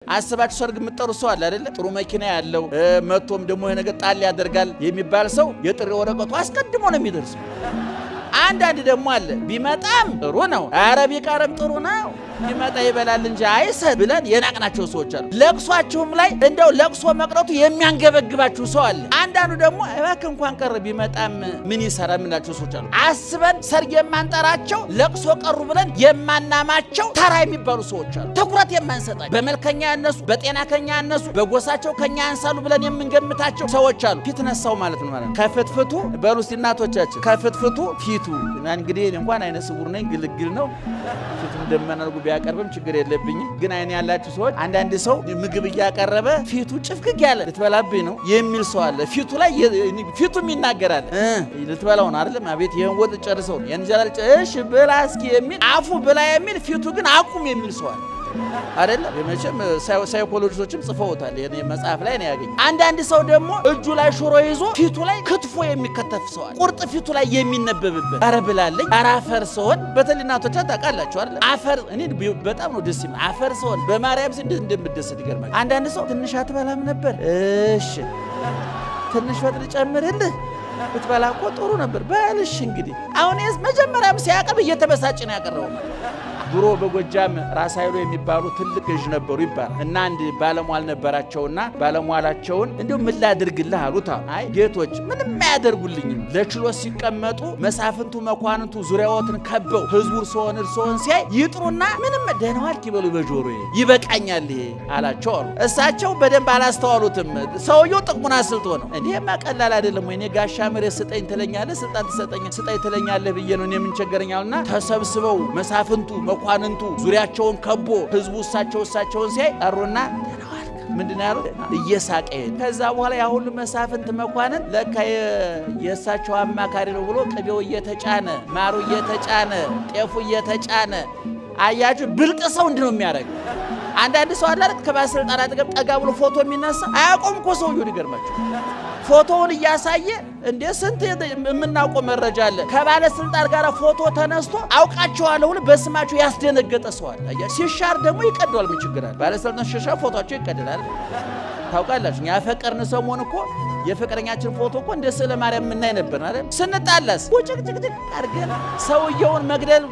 አስባችሁ ሰርግ የምትጠሩ ሰው አለ አይደል? ጥሩ መኪና ያለው መቶም ደግሞ ይሄ ነገር ጣል ያደርጋል የሚባል ሰው የጥሪ ወረቀቱ አስቀድሞ ነው የሚደርሰው። አንዳንድ ደግሞ አለ ቢመጣም ጥሩ ነው፣ ኧረ ቢቀርም ጥሩ ነው፣ ቢመጣ ይበላል እንጂ አይሰጥ ብለን የናቅናቸው ሰዎች አሉ። ለቅሷችሁም ላይ እንደው ለቅሶ መቅረቱ የሚያንገበግባችሁ ሰው አለ። አንዳንዱ ደግሞ እባክህ እንኳን ቀር ቢመጣም ምን ይሰራ ምናቸው ሰዎች አሉ። አስበን ሰርግ የማንጠራቸው ለቅሶ ቀሩ ብለን የማናማቸው ተራ የሚባሉ ሰዎች አሉ። ትኩረት የማንሰጣቸው በመልከኛ ያነሱ፣ በጤና ከኛ ያነሱ፣ በጎሳቸው ከኛ ያንሳሉ ብለን የምንገምታቸው ሰዎች አሉ። ፊት ነሳው ማለት ነው ማለት ከፍትፍቱ በሉስ እናቶቻችን ከፍትፍቱ ፊቱ እንግዲህ እንኳን አይነ ስውር ነኝ ግልግል ነው ፊቱን ደመናልጉ ቢያቀርብም ችግር የለብኝም። ግን አይን ያላችሁ ሰዎች አንዳንድ ሰው ምግብ እያቀረበ ፊቱ ጭፍግግ ያለ ልትበላብኝ ነው የሚል ሰው አለ። ፊቱ ላይ ፊቱም ይናገራል ልትበላው ነው አይደለም አቤት ይሄን ወጥ ጨርሰው ነው የንጀራል እሺ ብላ እስኪ የሚል አፉ ብላ የሚል ፊቱ ግን አቁም የሚል ሰው አለ አይደለም። የመቼም ሳይኮሎጂስቶችም ጽፈውታል የኔ መጽሐፍ ላይ ነው ያገኘ። አንዳንድ ሰው ደግሞ እጁ ላይ ሽሮ ይዞ ፊቱ ላይ ክትፎ የሚከተፍ ሰው አለ። ቁርጥ ፊቱ ላይ የሚነበብበት አረ ብላለኝ አረ አፈር ሰውን በተልናቶቻ ታውቃላችሁ አይደል? አፈር እኔ በጣም ነው ደስ ይላል። አፈር ሰውን በማርያም ስም እንደምደሰት ይገርማል። አንዳንድ ሰው ትንሽ አትበላም ነበር እሺ ትንሽ ወጥ ልጨምርልህ ብትበላ እኮ ጥሩ ነበር በልሽ እንግዲህ አሁን መጀመሪያም ሲያቀርብ እየተበሳጭ ነው ያቀረበው። ድሮ በጎጃም ራስ ኃይሉ የሚባሉ ትልቅ እጅ ነበሩ ይባላል እና አንድ ባለሟል ነበራቸውና ባለሟላቸውን እንደው ምን ላድርግልህ አሉት። አይ ጌቶች ምንም አያደርጉልኝም። ለችሎት ሲቀመጡ መሳፍንቱ መኳንንቱ ዙሪያዎትን ከበው ህዝቡ እርሶን ሲያይ ይጥሩና ምንም ደህና ዋልክ ይበሉ በጆሮዬ ይበቃኛል ይሄ አላቸው አሉ። እሳቸው በደንብ አላስተዋሉትም። ሰውየው ጥቅሙን አስልቶ ነው። እንዴማ ቀላል አይደለም ወይ እኔ ጋሻ መሬት ስጠኝ ትለኛለህ ስልጣን ስጠኝ ትለኛለህ ብዬ ነው እኔ ምን ቸገረኛልና ተሰብስበው መሳፍንቱ መኳንንቱ ዙሪያቸውን ከቦ ህዝቡ እሳቸውን ሲያይ ጠሩና ምንድነው ያሉት እየሳቀ ከዛ በኋላ ያ ሁሉ መሳፍንት መኳንን ለካ የእሳቸው አማካሪ ነው ብሎ ቅቤው እየተጫነ ማሩ እየተጫነ ጤፉ እየተጫነ አያችሁ ብልጥ ሰው እንድነው የሚያደርግ። አንዳንድ ሰው አለ ከባለስልጣናት ጋር ጠጋ ብሎ ፎቶ የሚነሳ አያቆም እኮ ሰውየው ይገርማችሁ ፎቶውን እያሳየ እንደ ስንት የምናውቀው መረጃ አለ። ከባለስልጣን ጋር ፎቶ ተነስቶ አውቃቸዋለሁ ብሎ በስማቸው ያስደነገጠ ሰው አለ። ሲሻር ደግሞ ይቀደዋል። ምን ችግር አለ? ባለስልጣን ሲሻር ፎቶአቸው ይቀደላል። ታውቃላችሁ ያፈቀርን ሰሞን እኮ የፍቅረኛችን ፎቶ እኮ እንደ ስለ ማርያም ምናይ ነበር አይደል? ስንጣላስ ወጭቅጭቅጭቅ አድርገን ሰውየውን መግደል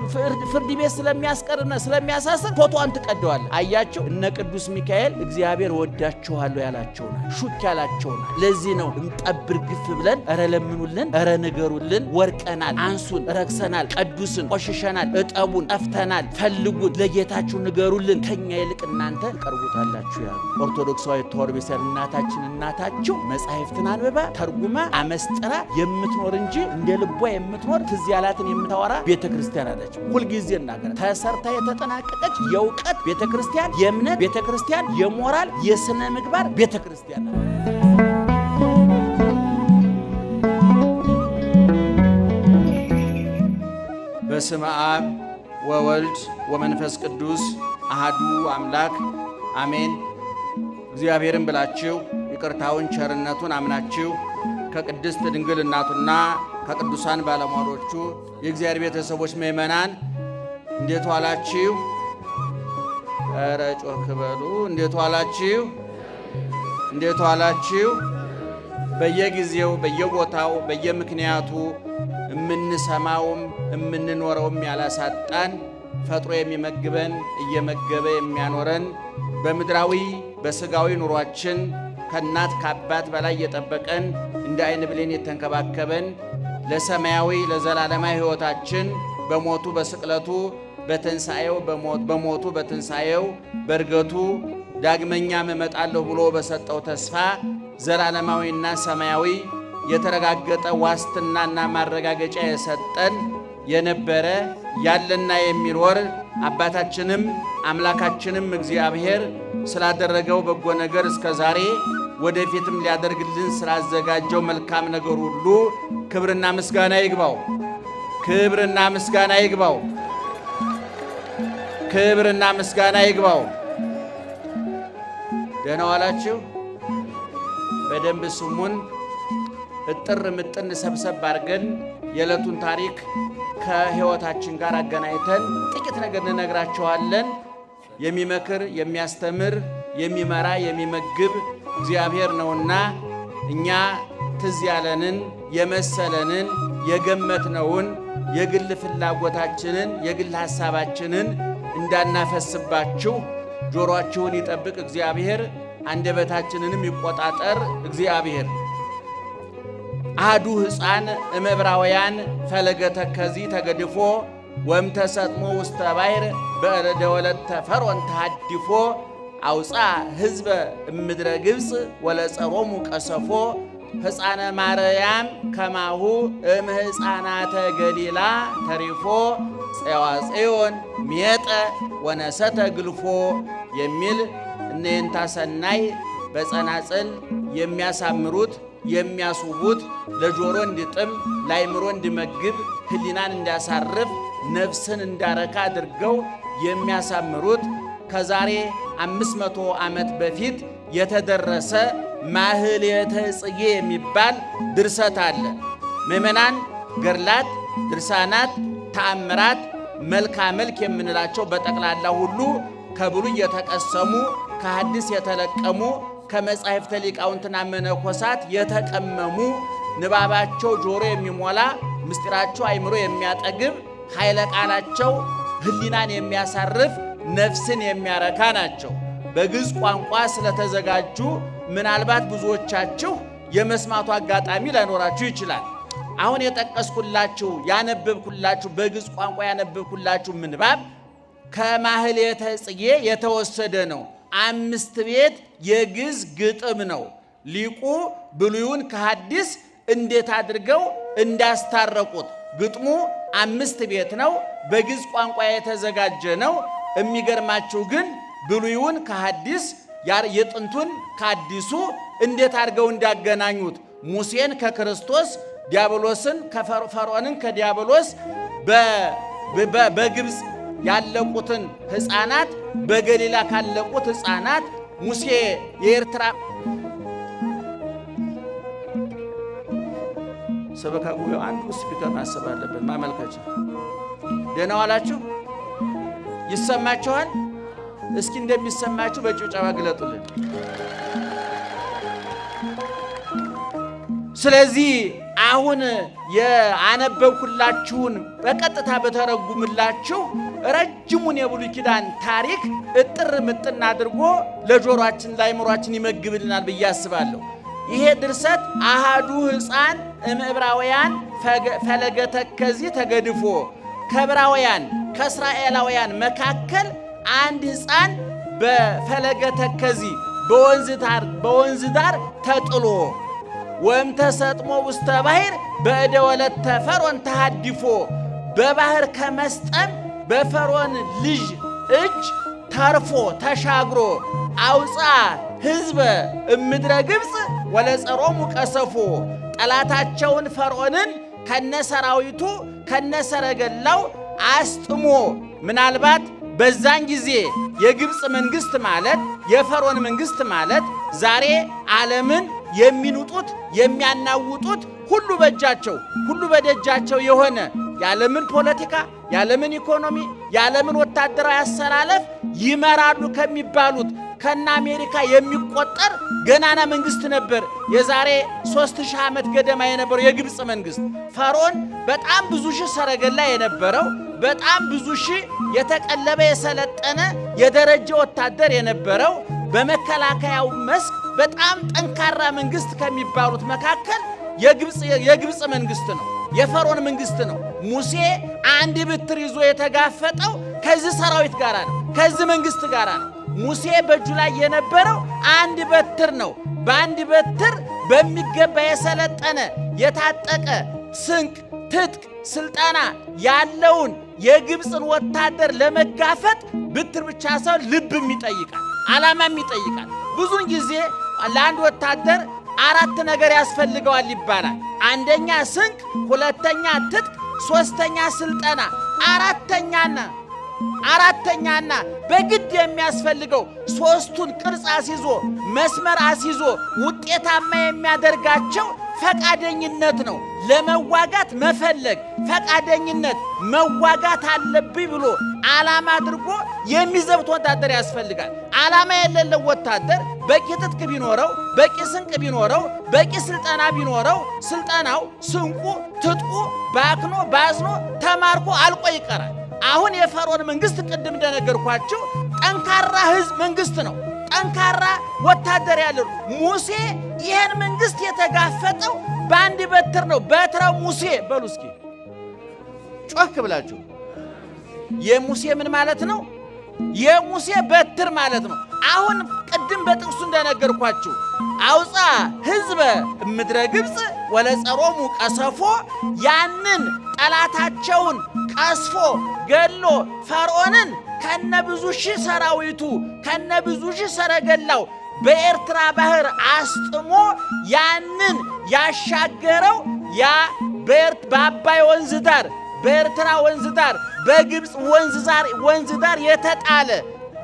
ፍርድ ቤት ስለሚያስቀርና ስለሚያሳስር ፎቶዋን ትቀደዋል። አያችሁ እነ ቅዱስ ሚካኤል እግዚአብሔር ወዳችኋለሁ ያላቸውና ሹክ ያላቸውና ለዚህ ነው እንጠብር ግፍ ብለን እረ ለምኑልን እረ ንገሩልን ወርቀናል አንሱን ረክሰናል ቅዱስን ቆሽሸናል እጠቡን ጠፍተናል ፈልጉን ለጌታችሁ ንገሩልን ከኛ ይልቅ እናንተ ቀርቡታላችሁ ያሉ ኦርቶዶክሳዊ ተዋሕዶ እናታችሁ መጻሕፍትን አንብባ ተርጉማ አመስጥራ የምትኖር እንጂ እንደ ልቧ የምትኖር ትዝ ያላትን የምታወራ ቤተክርስቲያን አለች። ሁልጊዜ እናገር ተሰርታ የተጠናቀቀች የእውቀት ቤተክርስቲያን፣ የእምነት ቤተክርስቲያን፣ የሞራል የሥነ ምግባር ቤተክርስቲያን ነው። በስመ አብ ወወልድ ወመንፈስ ቅዱስ አሐዱ አምላክ አሜን። እግዚአብሔርን ብላችሁ ይቅርታውን ቸርነቱን አምናችሁ ከቅድስት ድንግል እናቱና ከቅዱሳን ባለሟሎቹ የእግዚአብሔር ቤተሰቦች ምእመናን እንዴት ዋላችሁ? ኧረ ጮክ በሉ። እንዴት ዋላችሁ? እንዴት ዋላችሁ? በየጊዜው በየቦታው በየምክንያቱ የምንሰማውም የምንኖረውም ያላሳጣን ፈጥሮ የሚመግበን እየመገበ የሚያኖረን በምድራዊ በስጋዊ ኑሯችን ከእናት ከአባት በላይ የጠበቀን እንደ አይን ብሌን የተንከባከበን ለሰማያዊ ለዘላለማዊ ሕይወታችን በሞቱ በስቅለቱ በትንሣኤው በሞቱ በትንሣኤው በእርገቱ ዳግመኛም እመጣለሁ ብሎ በሰጠው ተስፋ ዘላለማዊና ሰማያዊ የተረጋገጠ ዋስትናና ማረጋገጫ የሰጠን የነበረ ያለና የሚኖር አባታችንም አምላካችንም እግዚአብሔር ስላደረገው በጎ ነገር እስከ ዛሬ ወደፊትም ሊያደርግልን ስላዘጋጀው መልካም ነገር ሁሉ ክብርና ምስጋና ይግባው። ክብርና ምስጋና ይግባው። ክብርና ምስጋና ይግባው። ደህና ዋላችሁ? በደንብ ስሙን እጥር ምጥን ሰብሰብ አድርገን የዕለቱን ታሪክ ከሕይወታችን ጋር አገናኝተን ጥቂት ነገር እንነግራችኋለን። የሚመክር የሚያስተምር የሚመራ የሚመግብ እግዚአብሔር ነውና እኛ ትዝ ያለንን የመሰለንን የገመትነውን የግል ፍላጎታችንን የግል ሐሳባችንን እንዳናፈስባችሁ ጆሮአችሁን ይጠብቅ እግዚአብሔር፣ አንደበታችንንም ይቆጣጠር እግዚአብሔር። አሐዱ ሕፃን እምዕብራውያን ፈለገ ተከዚ ተገድፎ ወእምተሰጥሞ ውስተ ባሕር በእደ ወለተ ፈርዖን ተሃድፎ አውፃ ሕዝበ እምድረ ግብፅ ወለጸሮሙ ቀሰፎ ሕፃነ ማርያም ከማሁ እምሕፃናተ ገሊላ ተሪፎ ፄዋፄዮን ሜጠ ወነሰተ ግልፎ የሚል እነንታ ሰናይ በጸናጽል የሚያሳምሩት የሚያስውቡት ለጆሮ እንዲጥም ለአእምሮ እንዲመግብ ሕሊናን እንዲያሳርፍ ነፍስን እንዳረካ አድርገው የሚያሳምሩት ከዛሬ 500 ዓመት በፊት የተደረሰ ማህሌተ ጽጌ የሚባል ድርሰት አለ። ምዕመናን ገድላት፣ ድርሳናት፣ ተአምራት፣ መልካ መልክ የምንላቸው በጠቅላላ ሁሉ ከብሉይ የተቀሰሙ ከሐዲስ የተለቀሙ ከመጻሕፍተ ሊቃውንትና መነኮሳት የተቀመሙ ንባባቸው ጆሮ የሚሞላ ምስጢራቸው አእምሮ የሚያጠግብ ኃይለ ቃላቸው ሕሊናን የሚያሳርፍ ነፍስን የሚያረካ ናቸው። በግዕዝ ቋንቋ ስለተዘጋጁ ምናልባት ብዙዎቻችሁ የመስማቱ አጋጣሚ ላይኖራችሁ ይችላል። አሁን የጠቀስኩላችሁ ያነበብኩላችሁ በግዕዝ ቋንቋ ያነበብኩላችሁ ምንባብ ከማህሌተ ጽጌ የተወሰደ ነው። 5 ቤት የግዕዝ ግጥም ነው። ሊቁ ብሉዩን ከሐዲስ እንዴት አድርገው እንዳስታረቁት ግጥሙ 5 ቤት ነው። በግዕዝ ቋንቋ የተዘጋጀ ነው። የሚገርማችሁ ግን ብሉዩን ከሐዲስ የጥንቱን ከአዲሱ እንዴት አድርገው እንዳገናኙት ሙሴን ከክርስቶስ ዲያብሎስን ፈርዖንን ከዲያብሎስ በግብፅ ያለቁትን ሕፃናት በገሊላ ካለቁት ሕፃናት ሙሴ የኤርትራ ሰበካ ጉባኤው አንዱ ስፒከር ማሰብ አለበት። ማመልከቻ ደህና ዋላችሁ? ይሰማችኋል? እስኪ እንደሚሰማችሁ በጭብጨባ ግለጡልን። ስለዚህ አሁን የአነበብኩላችሁን በቀጥታ በተረጉምላችሁ ረጅሙን የብሉይ ኪዳን ታሪክ እጥር ምጥን አድርጎ ለጆሮአችን ለአእምሮአችን ይመግብልናል ብዬ አስባለሁ። ይሄ ድርሰት አሐዱ ሕፃን እምዕብራውያን ፈለገ ተከዚ ተገድፎ ከዕብራውያን ከእስራኤላውያን መካከል አንድ ሕፃን በፈለገ ተከዚ በወንዝ ዳር ተጥሎ ወእምተሰጥሞ ውስተ ባሕር በእደ ወለተ ፈርዖን ተሃድፎ በባህር ከመስጠም በፈርዖን ልጅ እጅ ተርፎ ተሻግሮ አውፃ ሕዝበ እምድረ ግብፅ ወለጸሮሙ ቀሰፎ ጠላታቸውን ፈርዖንን ከነሰራዊቱ ከነሰረገላው አስጥሞ ምናልባት በዛን ጊዜ የግብፅ መንግስት ማለት የፈርዖን መንግስት ማለት ዛሬ ዓለምን የሚኑጡት የሚያናውጡት ሁሉ በእጃቸው ሁሉ በደጃቸው የሆነ የዓለምን ፖለቲካ የዓለምን ኢኮኖሚ የዓለምን ወታደራዊ አሰላለፍ ይመራሉ ከሚባሉት ከነ አሜሪካ የሚቆጠር ገናና መንግስት ነበር። የዛሬ 3000 ዓመት ገደማ የነበረው የግብፅ መንግስት ፈርዖን በጣም ብዙ ሺህ ሰረገላ የነበረው በጣም ብዙ ሺህ የተቀለበ የሰለጠነ የደረጀ ወታደር የነበረው በመከላከያው መስክ በጣም ጠንካራ መንግስት ከሚባሉት መካከል የግብፅ መንግስት ነው። የፈርዖን መንግስት ነው። ሙሴ አንድ ብትር ይዞ የተጋፈጠው ከዚህ ሰራዊት ጋር ነው፣ ከዚህ መንግስት ጋር ነው። ሙሴ በእጁ ላይ የነበረው አንድ በትር ነው። በአንድ በትር በሚገባ የሰለጠነ የታጠቀ ስንቅ፣ ትጥቅ፣ ስልጠና ያለውን የግብፅን ወታደር ለመጋፈጥ ብትር ብቻ ሳይሆን ልብም ይጠይቃል፣ ዓላማም ይጠይቃል። ብዙን ጊዜ ለአንድ ወታደር 4 ነገር ያስፈልገዋል ይባላል። አንደኛ ስንቅ፣ ሁለተኛ ትጥቅ፣ ሶስተኛ ስልጠና፣ አራተኛና በግድ የሚያስፈልገው 3ቱን ቅርጽ አስይዞ መስመር አስይዞ ውጤታማ የሚያደርጋቸው ፈቃደኝነት ነው። ለመዋጋት መፈለግ፣ ፈቃደኝነት፣ መዋጋት አለብኝ ብሎ ዓላማ አድርጎ የሚዘብት ወታደር ያስፈልጋል። ዓላማ የሌለው ወታደር በቂ ትጥቅ ቢኖረው፣ በቂ ስንቅ ቢኖረው፣ በቂ ስልጠና ቢኖረው ስልጠናው፣ ስንቁ፣ ትጥቁ ባክኖ ባዝኖ ተማርኮ አልቆ ይቀራል። አሁን የፈርዖን መንግስት ቅድም እንደነገርኳችሁ ጠንካራ ህዝብ መንግስት ነው። ጠንካራ ወታደር ያለው ሙሴ ይህን መንግስት የተጋፈጠው በአንድ በትር ነው። በትረ ሙሴ በሉ እስኪ ጮክ ብላችሁ። የሙሴ ምን ማለት ነው? የሙሴ በትር ማለት ነው። አሁን ቅድም በጥቅሱ እንደነገርኳችሁ አውፃ ህዝበ ምድረ ግብፅ ወለጸሮሙ ቀሰፎ፣ ያንን ጠላታቸውን ቀስፎ ገሎ ፈርዖንን ከነብዙ ሺህ ሰራዊቱ ከነብዙ ሺህ ሰረገላው በኤርትራ ባህር አስጥሞ ያንን ያሻገረው ያ በአባይ ወንዝ ዳር በኤርትራ ወንዝ ዳር በግብፅ ወንዝ ዳር የተጣለ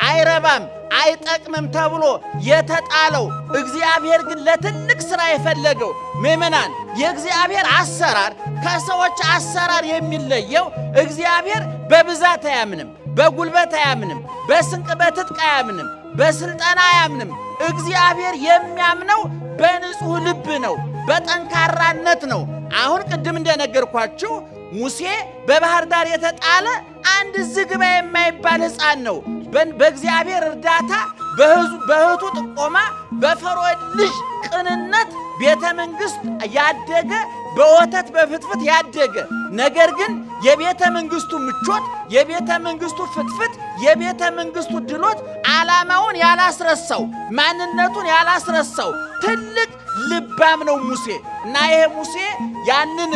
አይረባም አይጠቅምም ተብሎ የተጣለው እግዚአብሔር ግን ለትልቅ ሥራ የፈለገው ምእመናን፣ የእግዚአብሔር አሰራር ከሰዎች አሰራር የሚለየው እግዚአብሔር በብዛት አያምንም፣ በጉልበት አያምንም፣ በስንቅ በትጥቅ አያምንም፣ በስልጠና አያምንም። እግዚአብሔር የሚያምነው በንጹሕ ልብ ነው፣ በጠንካራነት ነው። አሁን ቅድም እንደነገርኳችሁ ሙሴ በባህር ዳር የተጣለ አንድ ዝግባ የማይባል ሕፃን ነው። በእግዚአብሔር እርዳታ በእህቱ ጥቆማ በፈርዖን ልጅ ቅንነት ቤተ መንግሥት ያደገ በወተት በፍትፍት ያደገ፣ ነገር ግን የቤተ መንግሥቱ ምቾት፣ የቤተ መንግሥቱ ፍትፍት፣ የቤተ መንግሥቱ ድሎት ዓላማውን ያላስረሳው፣ ማንነቱን ያላስረሳው ትልቅ ልባም ነው ሙሴ። እና ይሄ ሙሴ ያንን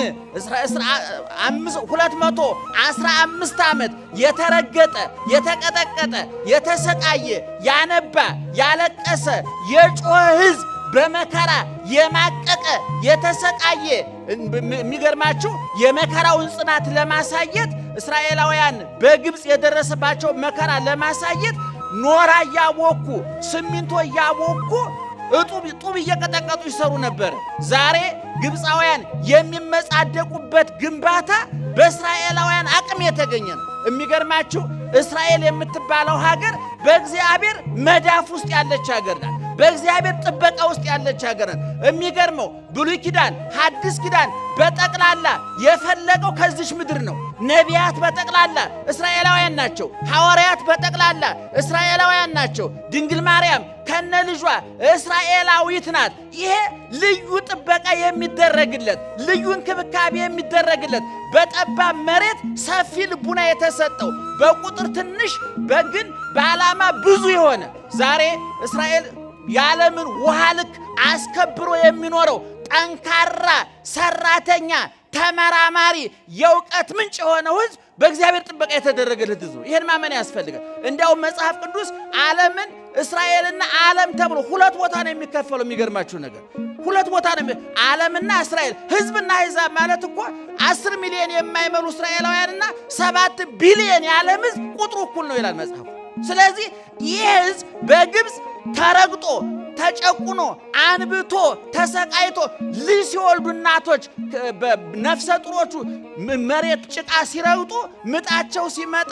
215 ዓመት የተረገጠ የተቀጠቀጠ የተሰቃየ ያነባ ያለቀሰ የጮኸ ሕዝብ በመከራ የማቀቀ የተሰቃየ፣ የሚገርማችሁ የመከራውን ጽናት ለማሳየት እስራኤላውያን በግብፅ የደረሰባቸው መከራ ለማሳየት ኖራ እያቦኩ ሲሚንቶ እያቦኩ ጡብ እየቀጠቀጡ ይሰሩ ነበር። ዛሬ ግብፃውያን የሚመጻደቁበት ግንባታ በእስራኤላውያን አቅም የተገኘ ነው። የሚገርማችሁ እስራኤል የምትባለው ሀገር በእግዚአብሔር መዳፍ ውስጥ ያለች ሀገር ናት። በእግዚአብሔር ጥበቃ ውስጥ ያለች ሀገር ናት። የሚገርመው ብሉይ ኪዳን ሐዲስ ኪዳን በጠቅላላ የፈለቀው ከዚች ምድር ነው። ነቢያት በጠቅላላ እስራኤላውያን ናቸው። ሐዋርያት በጠቅላላ እስራኤላውያን ናቸው። ድንግል ማርያም ከነ ልጇ እስራኤላዊት ናት። ይሄ ልዩ ጥበቃ የሚደረግለት፣ ልዩ እንክብካቤ የሚደረግለት፣ በጠባብ መሬት ሰፊ ልቡና የተሰጠው፣ በቁጥር ትንሽ በግን በዓላማ ብዙ የሆነ ዛሬ እስራኤል የዓለምን ውሃ ልክ አስከብሮ የሚኖረው ጠንካራ ሰራተኛ፣ ተመራማሪ፣ የእውቀት ምንጭ የሆነው ሕዝብ በእግዚአብሔር ጥበቃ የተደረገለት ሕዝብ ነው። ይህን ማመን ያስፈልጋል። እንዲያውም መጽሐፍ ቅዱስ ዓለምን እስራኤልና ዓለም ተብሎ ሁለት ቦታ ነው የሚከፈለው። የሚገርማችሁ ነገር ሁለት ቦታ ነው። ዓለምና እስራኤል፣ ሕዝብና አሕዛብ ማለት እኮ 10 ሚሊዮን የማይመሉ እስራኤላውያንና 7 ቢሊዮን የዓለም ሕዝብ ቁጥሩ እኩል ነው ይላል መጽሐፉ። ስለዚህ ይህ ሕዝብ በግብፅ ተረግጦ ተጨቁኖ አንብቶ ተሰቃይቶ ልጅ ሲወልዱ እናቶች ነፍሰ ጡሮቹ መሬት ጭቃ ሲረግጡ ምጣቸው ሲመጣ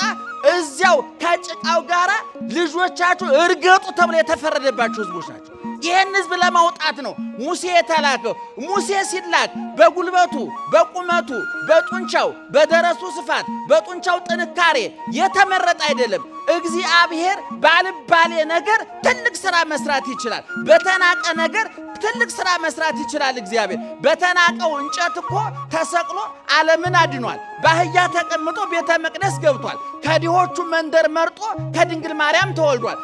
እዚያው ከጭቃው ጋር ልጆቻችሁ እርገጡ ተብሎ የተፈረደባቸው ሕዝቦች ናቸው። ይህን ሕዝብ ለማውጣት ነው ሙሴ የተላከው። ሙሴ ሲላክ በጉልበቱ፣ በቁመቱ፣ በጡንቻው፣ በደረሱ ስፋት፣ በጡንቻው ጥንካሬ የተመረጠ አይደለም። እግዚአብሔር ባልባሌ ነገር ትልቅ ሥራ መስራት ይችላል። በተናቀ ነገር ትልቅ ሥራ መስራት ይችላል። እግዚአብሔር በተናቀው እንጨት እኮ ተሰቅሎ ዓለምን አድኗል። በአህያ ተቀምጦ ቤተ መቅደስ ገብቷል። ከድሆቹ መንደር መርጦ ከድንግል ማርያም ተወልዷል።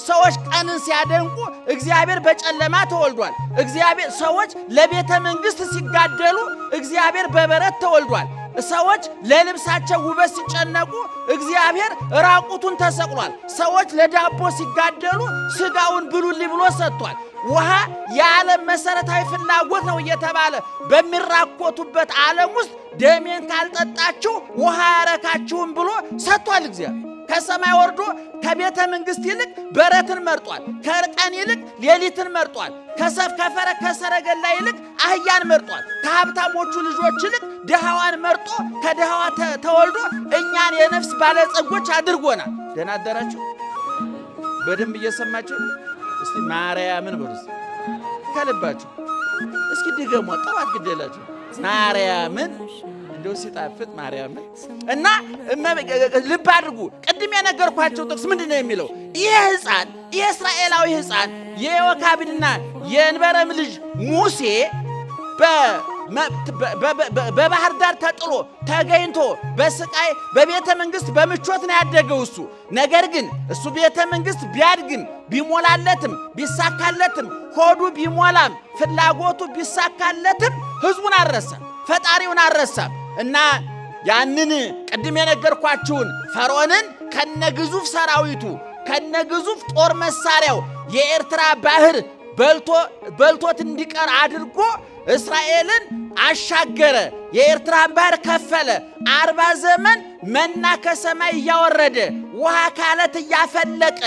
ሰዎች ቀንን ሲያደንቁ እግዚአብሔር በጨለማ ተወልዷል። እግዚአብሔር ሰዎች ለቤተ መንግሥት ሲጋደሉ እግዚአብሔር በበረት ተወልዷል። ሰዎች ለልብሳቸው ውበት ሲጨነቁ እግዚአብሔር ራቁቱን ተሰቅሏል። ሰዎች ለዳቦ ሲጋደሉ ሥጋውን ብሉልኝ ብሎ ሰጥቷል። ውሃ የዓለም መሠረታዊ ፍላጎት ነው እየተባለ በሚራኮቱበት ዓለም ውስጥ ደሜን ካልጠጣችሁ ውሃ ያረካችሁም ብሎ ሰጥቷል እግዚአብሔር። ከሰማይ ወርዶ ከቤተ መንግሥት ይልቅ በረትን መርጧል። ከቀን ይልቅ ሌሊትን መርጧል። ከሰረገላ ይልቅ አህያን መርጧል። ከሀብታሞቹ ልጆች ይልቅ ድሃዋን መርጦ ከድሃዋ ተወልዶ እኛን የነፍስ ባለጸጎች አድርጎናል። ደህና አደራችሁ? በደንብ እየሰማችሁ እስቲ ማርያምን በሉ ከልባችሁ። እስኪ ድገሙ። ጠዋት ግደላችሁ ማርያምን እንደው ሲጣፍጥ ማርያምን እና ልብ አድርጉ። ቅድም የነገርኳቸው ጥቅስ ምንድነው የሚለው? ይሄ ሕፃን ይሄ እስራኤላዊ ሕፃን የዮካብድና የእንበረም ልጅ ሙሴ በባህር ዳር ተጥሎ ተገኝቶ በስቃይ በቤተ መንግሥት በምቾት ነው ያደገው እሱ። ነገር ግን እሱ ቤተ መንግሥት ቢያድግም ቢሞላለትም ቢሳካለትም ሆዱ ቢሞላም ፍላጎቱ ቢሳካለትም ሕዝቡን አልረሳም፣ ፈጣሪውን አልረሳም። እና ያንን ቅድም የነገርኳችሁን ፈርዖንን ከነግዙፍ ሰራዊቱ ከነግዙፍ ጦር መሳሪያው የኤርትራ ባህር በልቶት እንዲቀር አድርጎ እስራኤልን አሻገረ። የኤርትራን ባህር ከፈለ። 40 ዘመን መና ከሰማይ እያወረደ ውሃ ካለት እያፈለቀ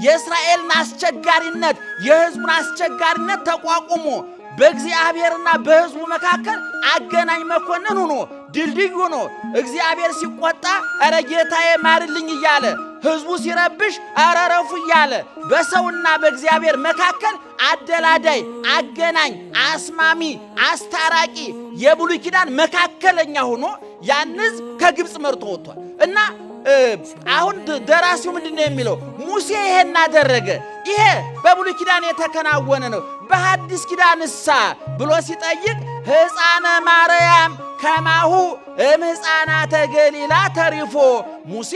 የእስራኤልን አስቸጋሪነት የሕዝቡን አስቸጋሪነት ተቋቁሞ በእግዚአብሔርና በሕዝቡ መካከል አገናኝ መኮንን ሆኖ ድልድይ ሆኖ እግዚአብሔር ሲቆጣ ኧረ ጌታዬ ማርልኝ እያለ ሕዝቡ ሲረብሽ ኧረ ረፉ እያለ በሰውና በእግዚአብሔር መካከል አደላዳይ፣ አገናኝ፣ አስማሚ፣ አስታራቂ የብሉይ ኪዳን መካከለኛ ሆኖ ያን ሕዝብ ከግብፅ መርቶ ወጥቷል። እና አሁን ደራሲው ምንድነው የሚለው? ሙሴ ይሄን አደረገ። ይሄ በብሉይ ኪዳን የተከናወነ ነው። በሐዲስ ኪዳንሳ ብሎ ሲጠይቅ ሕፃነ ማርያም ከማሁ ሕፃናተ ገሊላ ተሪፎ ሙሴ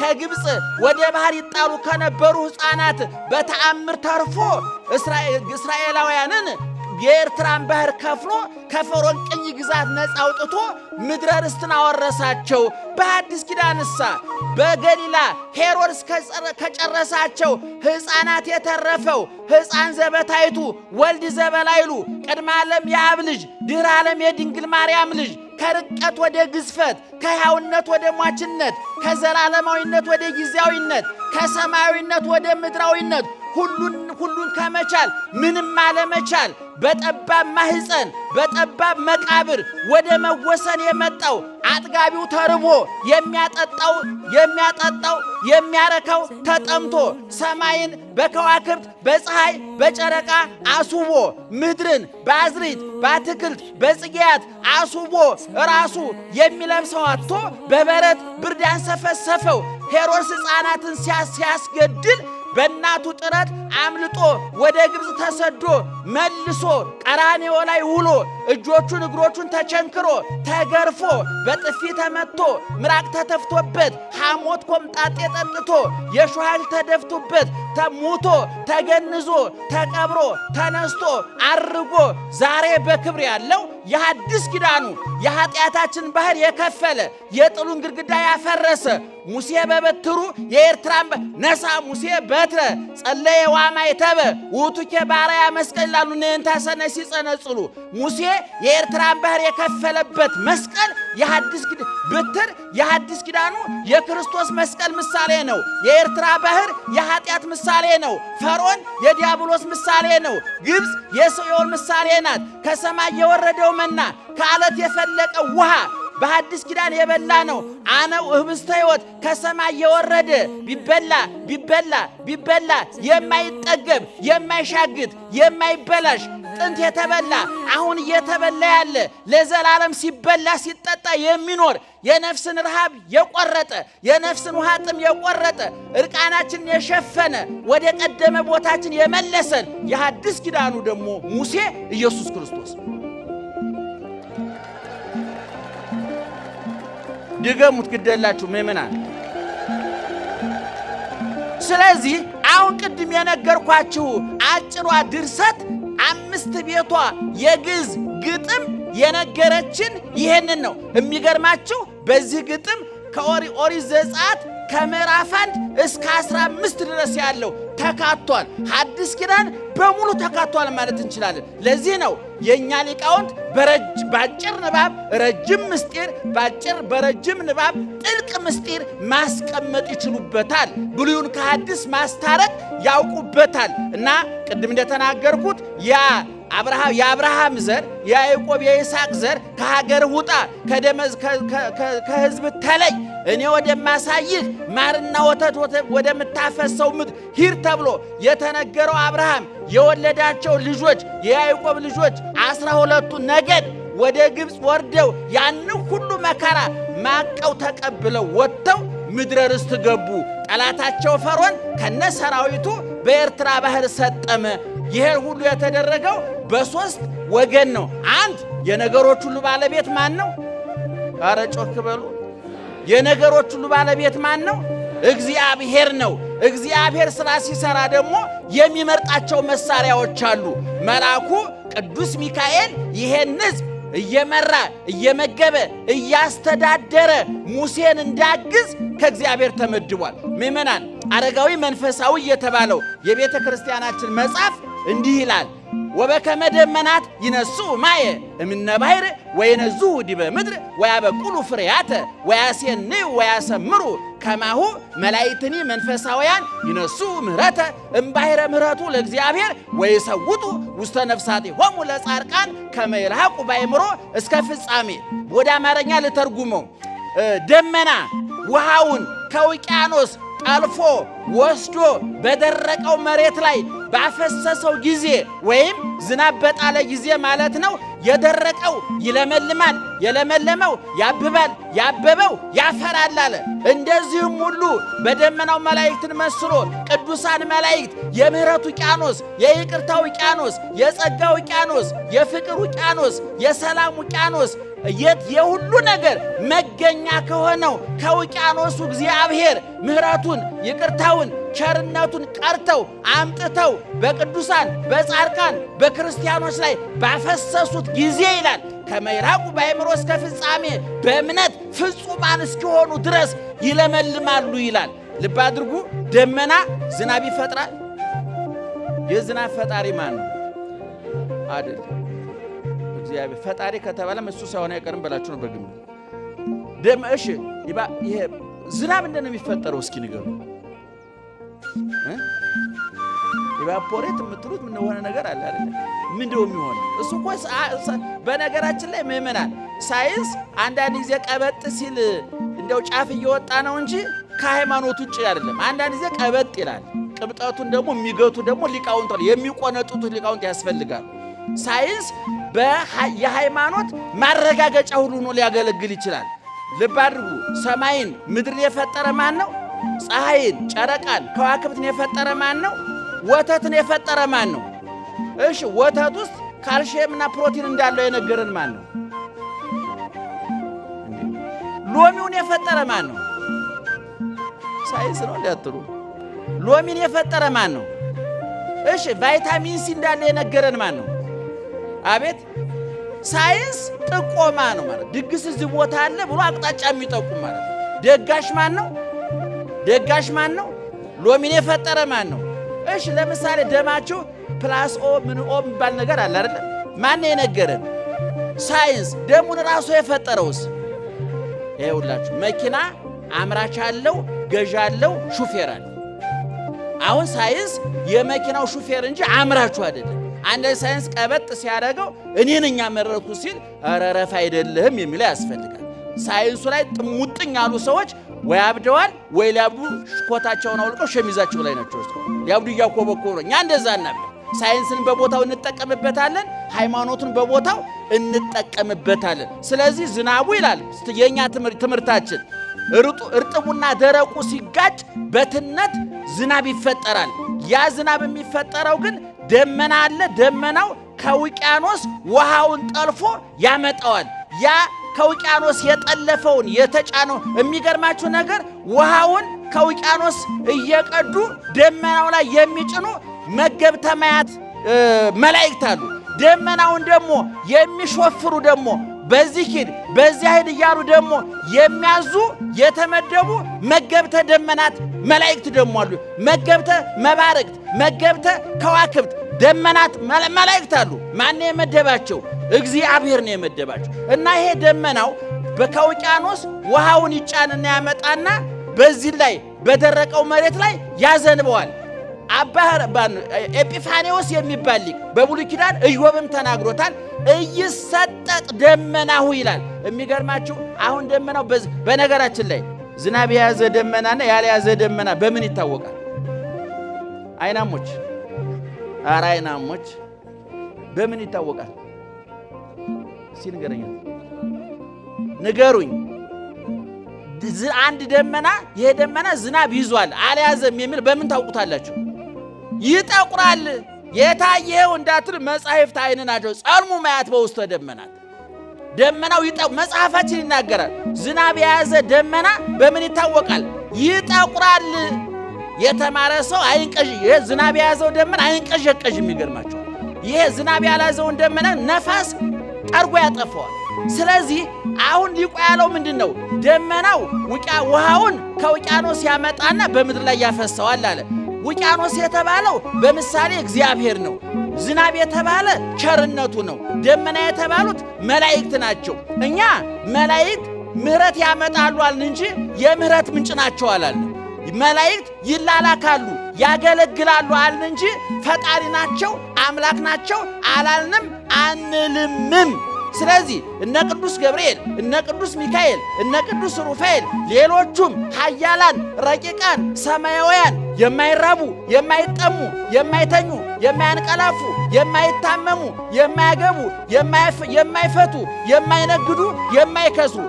ከግብፅ ወደ ባህር ይጣሉ ከነበሩ ሕፃናት በተአምር ተርፎ እስራኤላውያንን የኤርትራን ባህር ከፍሎ ከፈርዖን ቅኝ ግዛት ነፃ አውጥቶ ምድረ ርስትን አወረሳቸው። በሐዲስ ኪዳንሳ በገሊላ ሄሮድስ ከጨረሳቸው ሕፃናት የተረፈው ሕፃን ዘበታይቱ ወልድ ዘበላይሉ ቅድመ ዓለም የአብ ልጅ ድኅረ ዓለም የድንግል ማርያም ልጅ ከርቀት ወደ ግዝፈት ከሕያውነት ወደ ሟችነት ከዘላለማዊነት ወደ ጊዜያዊነት ከሰማያዊነት ወደ ምድራዊነት ሁሉን ከመቻል ምንም አለመቻል በጠባብ ማህፀን በጠባብ መቃብር ወደ መወሰን የመጣው አጥጋቢው ተርቦ የሚያጠጣው የሚያረካው ተጠምቶ ሰማይን በከዋክብት በፀሐይ በጨረቃ አስውቦ ምድርን በአዝሪት በአትክልት በጽጌያት አስውቦ ራሱ የሚለብሰው አጥቶ በበረት ብርድ ያንሰፈሰፈው ሄሮድስ ሕፃናትን ሲያስገድል በእናቱ ጥረት አምልጦ ወደ ግብፅ ተሰዶ መልሶ ቀራንዮ ላይ ውሎ እጆቹን እግሮቹን ተቸንክሮ ተገርፎ በጥፊ ተመቶ ምራቅ ተተፍቶበት ሐሞት ኮምጣጤ ጠጥቶ የሾሃል ተደፍቶበት ተሙቶ ተገንዞ ተቀብሮ ተነስቶ አርጎ ዛሬ በክብር ያለው የሐዲስ ኪዳኑ የኃጢአታችን ባህር የከፈለ የጥሉን ግድግዳ ያፈረሰ ሙሴ በበትሩ የኤርትራን ነሳ ሙሴ በትረ ጸለየ ዋማይተበ ውቱኬ ባሪያ መስቀል ላሉ ነንታሰነ ሲጸነጽሉ ሙሴ የኤርትራን ባህር የከፈለበት መስቀል የሐዲስ ኪዳን በትር የሐዲስ ኪዳኑ የክርስቶስ መስቀል ምሳሌ ነው። የኤርትራ ባህር የኃጢአት ምሳሌ ነው። ፈርዖን የዲያብሎስ ምሳሌ ነው። ግብፅ የሲኦል ምሳሌ ናት። ከሰማይ የወረደው መና ከዓለት የፈለቀው ውሃ በሐዲስ ኪዳን የበላ ነው። አነው ህብስተ ሕይወት ከሰማይ የወረደ ቢበላ የማይጠገብ የማይሻግት የማይበላሽ ጥንት የተበላ አሁን እየተበላ ያለ ለዘላለም ሲበላ ሲጠጣ የሚኖር የነፍስን ረሃብ የቆረጠ የነፍስን ውሃ ጥም የቆረጠ እርቃናችን የሸፈነ ወደ ቀደመ ቦታችን የመለሰን የሐዲስ ኪዳኑ ደግሞ ሙሴ ኢየሱስ ክርስቶስ። ድገሙት ግደላችሁ ምእመናን። ስለዚህ አሁን ቅድም የነገርኳችሁ አጭሯ ድርሰት 5 ቤቷ የግዕዝ ግጥም የነገረችን ይሄንን ነው። የሚገርማችሁ በዚህ ግጥም ከኦሪት ዘጸአት ከምዕራፍ 1 እስከ 15 ድረስ ያለው ተካቷል። ሐዲስ ኪዳን በሙሉ ተካቷል ማለት እንችላለን። ለዚህ ነው የኛ ሊቃውንት ባጭር ንባብ ረጅም ምስጢር፣ በረጅም ንባብ ጥልቅ ምስጢር ማስቀመጥ ይችሉበታል። ብሉይን ከሐዲስ ማስታረቅ ያውቁበታል። እና ቅድም እንደተናገርኩት የአብርሃም ዘር የያዕቆብ የይስሐቅ ዘር ከሀገር ውጣ ከሕዝብ ተለይ እኔ ወደማሳይህ ማርና ወተት ወደምታፈሰው ምድር ሂድ ተብሎ የተነገረው አብርሃም የወለዳቸው ልጆች የያዕቆብ ልጆች 12ቱ ነገድ ወደ ግብፅ ወርደው ያን ሁሉ መከራ ማቀው ተቀብለው ወጥተው ምድረ ርስት ገቡ። ጠላታቸው ፈርዖን ከነ ሰራዊቱ በኤርትራ ባህር ሰጠመ። ይሄ ሁሉ የተደረገው በሶስት ወገን ነው። አንድ የነገሮች ሁሉ ባለቤት ማን ነው? ኧረ ጮክ በሉ። የነገሮች ሁሉ ባለቤት ማን ነው? እግዚአብሔር ነው። እግዚአብሔር ሥራ ሲሰራ ደግሞ የሚመርጣቸው መሳሪያዎች አሉ። መልአኩ ቅዱስ ሚካኤል ይሄን ሕዝብ እየመራ እየመገበ እያስተዳደረ ሙሴን እንዳግዝ ከእግዚአብሔር ተመድቧል። ምእመናን አረጋዊ መንፈሳዊ የተባለው የቤተ ክርስቲያናችን መጽሐፍ እንዲህ ይላል። ወበከመ ደመናት ይነሱ ማየ እምነ ባሕር ወይነዙ ዲበ ምድር ወያበቁሉ ፍሬያተ ወያሴንዩ ወያሰምሩ ከማሁ መላእክትኒ መንፈሳውያን ይነሱ ምህረተ እምባሕረ ምህረቱ ለእግዚአብሔር ወይሰውጡ ውስተ ነፍሳቲሆሙ ለጻድቃን ከመ ይልሐቁ ባእምሮ እስከ ፍጻሜ። ወደ አማርኛ ልተርጉመው። ደመና ውሃውን ከውቅያኖስ ጠልፎ ወስዶ በደረቀው መሬት ላይ ባፈሰሰው ጊዜ ወይም ዝናብ በጣለ ጊዜ ማለት ነው። የደረቀው ይለመልማል፣ የለመለመው ያብባል፣ ያበበው ያፈራል አለ። እንደዚህም ሁሉ በደመናው መላእክትን መስሎ ቅዱሳን መላእክት የምህረት ውቅያኖስ፣ የይቅርታ ውቅያኖስ፣ የጸጋ ውቅያኖስ፣ የፍቅር ውቅያኖስ፣ የሰላም ውቅያኖስ የሁሉ ነገር መገኛ ከሆነው ከውቅያኖሱ እግዚአብሔር ምህረቱን፣ ይቅርታውን፣ ቸርነቱን ቀርተው አምጥተው በቅዱሳን በጻድቃን በክርስቲያኖች ላይ ባፈሰሱት ጊዜ ይላል ከመ ይልሐቁ ባእምሮ እስከ ፍጻሜ በእምነት ፍጹማን እስኪሆኑ ድረስ ይለመልማሉ ይላል። ልብ አድርጉ። ደመና ዝናብ ይፈጥራል። የዝናብ ፈጣሪ ማን ነው? አይደለም እግዚአብሔር። ፈጣሪ ከተባለም እሱ ሳይሆን አይቀርም በላችሁ ነው በግምት። እሺ ይሄ ዝናብ እንደምን የሚፈጠረው እስኪ ንገሩ። ኢቫፖሬት የምትሉት ምን ሆነ ነገር አለ አይደል? ምንድነው የሚሆነው? እሱ እኮ በነገራችን ላይ ምእመናን ሳይንስ አንዳንድ ጊዜ ቀበጥ ሲል እንደው ጫፍ እየወጣ ነው እንጂ ከሃይማኖት ውጭ አይደለም። አንዳንድ ጊዜ ቀበጥ ይላል። ቅብጠቱን ደግሞ የሚገቱ ደግሞ ሊቃውንት የሚቆነጡት ሊቃውንት ያስፈልጋል። ሳይንስ የሃይማኖት ማረጋገጫ ሁሉ ነው ሊያገለግል ይችላል። ልብ አድርጉ። ሰማይን ምድርን የፈጠረ ማን ነው? ፀሐይን፣ ጨረቃን፣ ከዋክብትን የፈጠረ ማን ነው? ወተትን የፈጠረ ማን ነው? እሺ ወተት ውስጥ ካልሽየምና ፕሮቲን እንዳለው የነገረን ማን ነው? ሎሚውን የፈጠረ ማን ነው? ሳይንስ ነው እንዳትሉ። ሎሚን የፈጠረ ማን ነው? እሺ ቫይታሚን ሲ እንዳለ የነገረን ማን ነው? አቤት ሳይንስ ጥቆማ ነው ማለት። ድግስ እዚህ ቦታ አለ ብሎ አቅጣጫ የሚጠቁም ማለት። ደጋሽ ማን ነው? ደጋሽ ማን ነው? ሎሚን የፈጠረ ማን ነው? እሺ ለምሳሌ ደማችሁ ፕላስ ኦ ምን ኦ የሚባል ነገር አለ አይደል? ማን የነገረን? ሳይንስ። ደሙን ራሱ የፈጠረውስ? ይኸውላችሁ መኪና አምራች አለው፣ ገዥ አለው፣ ሹፌር አለው። አሁን ሳይንስ የመኪናው ሹፌር እንጂ አምራቹ አይደለም። አንድ ሳይንስ ቀበጥ ሲያደርገው እኔ ነኝ ያመረኩ ሲል አረረፍ አይደለም የሚለው ያስፈልጋል። ሳይንሱ ላይ ጥሙጥኝ ያሉ ሰዎች ወይ አብደዋል ወይ ሊያብዱ ኮታቸውን አውልቀው ሸሚዛቸው ላይ ናቸው። ሊያብዱ እያኮበኮቡ ነው። እኛ እንደዛ እናብድ። ሳይንስን በቦታው እንጠቀምበታለን፣ ሃይማኖቱን በቦታው እንጠቀምበታለን። ስለዚህ ዝናቡ ይላል የኛ ትምህርታችን እርጥቡና ደረቁ ሲጋጭ በትነት ዝናብ ይፈጠራል። ያ ዝናብ የሚፈጠረው ግን ደመና አለ። ደመናው ከውቅያኖስ ውሃውን ጠልፎ ያመጣዋል። ያ ከውቅያኖስ የጠለፈውን የተጫነው የሚገርማችሁ ነገር ውሃውን ከውቅያኖስ እየቀዱ ደመናው ላይ የሚጭኑ መገብተ ማያት መላእክት አሉ። ደመናውን ደግሞ የሚሾፍሩ ደግሞ በዚህ ሂድ በዚያ ሂድ እያሉ ደግሞ የሚያዙ የተመደቡ መገብተ ደመናት መላእክት ደግሞ አሉ። መገብተ መባረቅት፣ መገብተ ከዋክብት፣ ደመናት መላእክት አሉ። ማን የመደባቸው? እግዚአብሔር ነው የመደባቸው። እና ይሄ ደመናው ከውቅያኖስ ውሃውን ይጫንና ያመጣና በዚህ ላይ በደረቀው መሬት ላይ ያዘንበዋል። ኤጲፋኔዎስ የሚባል ሊቅ በብሉይ ኪዳን ኢዮብም ተናግሮታል። እይሰጠጥ ደመናሁ ይላል። የሚገርማችሁ አሁን ደመናው በነገራችን ላይ ዝናብ የያዘ ደመናና ያልያዘ ደመና በምን ይታወቃል? አይናሞች፣ ኧረ አይናሞች በምን ይታወቃል? እስኪ ንገሩኝ። አንድ ደመና ይሄ ደመና ዝናብ ይዟል አልያዘም የሚል በምን ታውቁታላችሁ? ይጠቁራል። የታየው እንዳትል መጻሕፍት አይን ናቸው። ጸልሙ ማያት በውስተ ደመናት። ደመናው መጽሐፋችን ይናገራል። ዝናብ የያዘ ደመና በምን ይታወቃል? ይጠቁራል። የተማረ ሰው አይንቀዥ። ይሄ ዝናብ የያዘው ደመና አይንቀዥቀዥ። የሚገርማቸው ይሄ ዝናብ ያላዘውን ደመና ነፋስ ጠርጎ ያጠፋዋል። ስለዚህ አሁን ሊቁ ያለው ምንድነው? ደመናው ውሃውን ከውቅያኖስ ያመጣና በምድር ላይ ያፈሰዋል አለ። ውቅያኖስ የተባለው በምሳሌ እግዚአብሔር ነው። ዝናብ የተባለ ቸርነቱ ነው። ደመና የተባሉት መላእክት ናቸው። እኛ መላእክት ምሕረት ያመጣሉ አልን እንጂ የምሕረት ምንጭ ናቸው አላልንም። መላእክት ይላላካሉ፣ ያገለግላሉ አልን እንጂ ፈጣሪ ናቸው፣ አምላክ ናቸው አላልንም አንልምም። ስለዚህ እነ ቅዱስ ገብርኤል፣ እነ ቅዱስ ሚካኤል፣ እነ ቅዱስ ሩፋኤል ሌሎቹም ኃያላን ረቂቃን ሰማያውያን የማይራቡ የማይጠሙ የማይተኙ የማያንቀላፉ የማይታመሙ የማያገቡ የማይፈቱ የማይነግዱ የማይከስሩ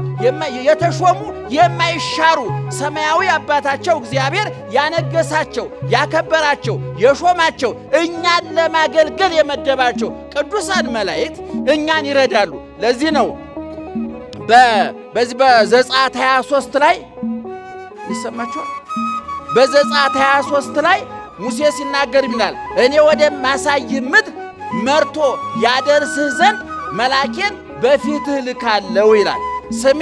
የተሾሙ የማይሻሩ ሰማያዊ አባታቸው እግዚአብሔር ያነገሳቸው ያከበራቸው የሾማቸው እኛን ለማገልገል የመደባቸው ቅዱሳን መላእክት እኛን ይረዳሉ። ለዚህ ነው በዚህ በዘጸአት 23 ላይ ይሰማችኋል። በዘጸአት 23 ላይ ሙሴ ሲናገር ይላል እኔ ወደ ማሳይ ምድር መርቶ ያደርስህ ዘንድ መላኬን በፊትህ ልካለው ይላል። ስሜ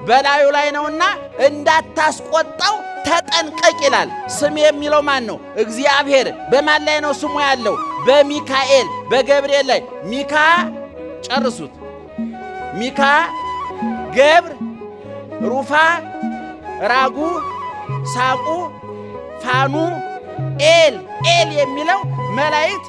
በላዩ ላይ ነውና እንዳታስቆጣው ተጠንቀቅ ይላል። ስሜ የሚለው ማን ነው? እግዚአብሔር። በማን ላይ ነው ስሙ ያለው? በሚካኤል በገብርኤል ላይ። ሚካ ጨርሱት። ሚካ፣ ገብር፣ ሩፋ፣ ራጉ፣ ሳቁ፣ ፋኑ፣ ኤል የሚለው መላእክት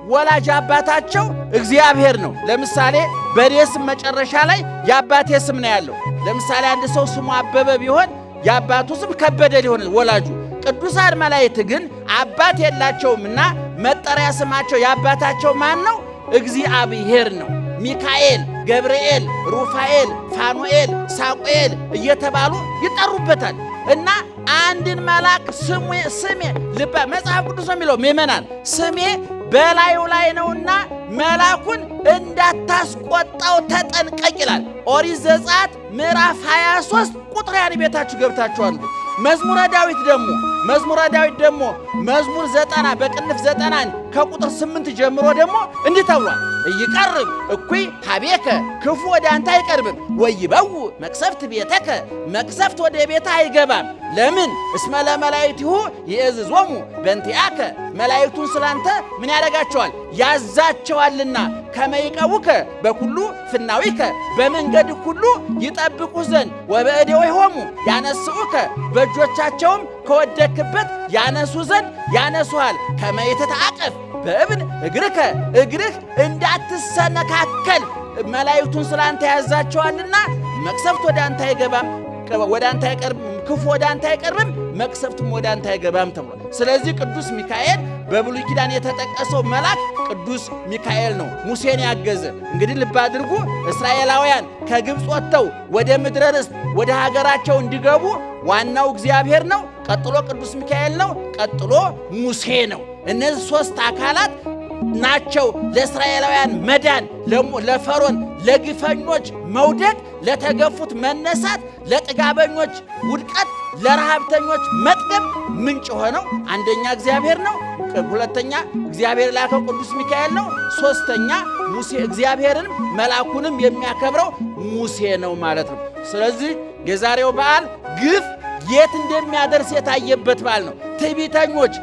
ወላጅ አባታቸው እግዚአብሔር ነው። ለምሳሌ በኔ ስም መጨረሻ ላይ የአባቴ ስም ነው ያለው። ለምሳሌ አንድ ሰው ስሙ አበበ ቢሆን የአባቱ ስም ከበደ ሊሆን ወላጁ። ቅዱሳን መላእክት ግን አባት የላቸውምና መጠሪያ ስማቸው የአባታቸው ማን ነው? እግዚአብሔር ነው። ሚካኤል፣ ገብርኤል፣ ሩፋኤል፣ ፋኑኤል፣ ሳቁኤል እየተባሉ ይጠሩበታል። እና አንድን መልአክ ስሜ ልባ መጽሐፍ ቅዱስ ነው የሚለው ምእመናን ስሜ በላዩ ላይ ነውና መልአኩን እንዳታስቆጣው ተጠንቀቅ ይላል። ኦሪት ዘጸአት ምዕራፍ 23 ቁጥር ያን ቤታችሁ ገብታችሁ አንዱ። መዝሙረ ዳዊት ደግሞ መዝሙር 90 በቅንፍ 90 ከቁጥር 8 ጀምሮ ደግሞ እንዲህ ተብሏል። ይቀርብ እኩይ ሀቤከ ክፉ ወደ አንተ አይቀርብም፣ ወይበው መቅሰፍት ቤተከ መቅሰፍት ወደ ቤታ አይገባም። ለምን? እስመ ለመላእክቲሁ ይእዝዞሙ በእንቲአከ መላእክቱን ስላንተ ምን ያደርጋቸዋል? ያዛቸዋልና። ከመይቀቡከ በኩሉ ፍናዊከ በመንገድ ሁሉ ይጠብቁ ዘንድ ወበእዴሆሙ ያነስኡከ በእጆቻቸውም ከወደክበት ያነሱ ዘንድ ያነሱሃል። ከመይትተአቀፍ በእብን እግርህ እንዳትሰነካከል መላእክቱን ስላንተ ያዛቸዋልና መቅሰፍት ወደ አንተ አይገባም፣ ወደ አንተ አይቀርብም፣ ክፉ ወደ አንተ አይቀርብም፣ መቅሰፍትም ወደ አንተ አይገባም ተብሏል። ስለዚህ ቅዱስ ሚካኤል በብሉይ ኪዳን የተጠቀሰው መልአክ ቅዱስ ሚካኤል ነው፣ ሙሴን ያገዘ። እንግዲህ ልብ አድርጉ። እስራኤላውያን ከግብፅ ወጥተው ወደ ምድረ ርስት ወደ ሀገራቸው እንዲገቡ ዋናው እግዚአብሔር ነው፣ ቀጥሎ ቅዱስ ሚካኤል ነው፣ ቀጥሎ ሙሴ ነው። እነዚህ ሶስት አካላት ናቸው ለእስራኤላውያን መዳን፣ ለፈርዖን ለግፈኞች መውደቅ፣ ለተገፉት መነሳት፣ ለጥጋበኞች ውድቀት፣ ለረሃብተኞች መጥገብ ምንጭ ሆነው አንደኛ እግዚአብሔር ነው፣ ሁለተኛ እግዚአብሔር ላከው ቅዱስ ሚካኤል ነው፣ ሶስተኛ ሙሴ እግዚአብሔርንም መልአኩንም የሚያከብረው ሙሴ ነው ማለት ነው። ስለዚህ የዛሬው በዓል ግፍ የት እንደሚያደርስ የታየበት በዓል ነው። ትዕቢተኞች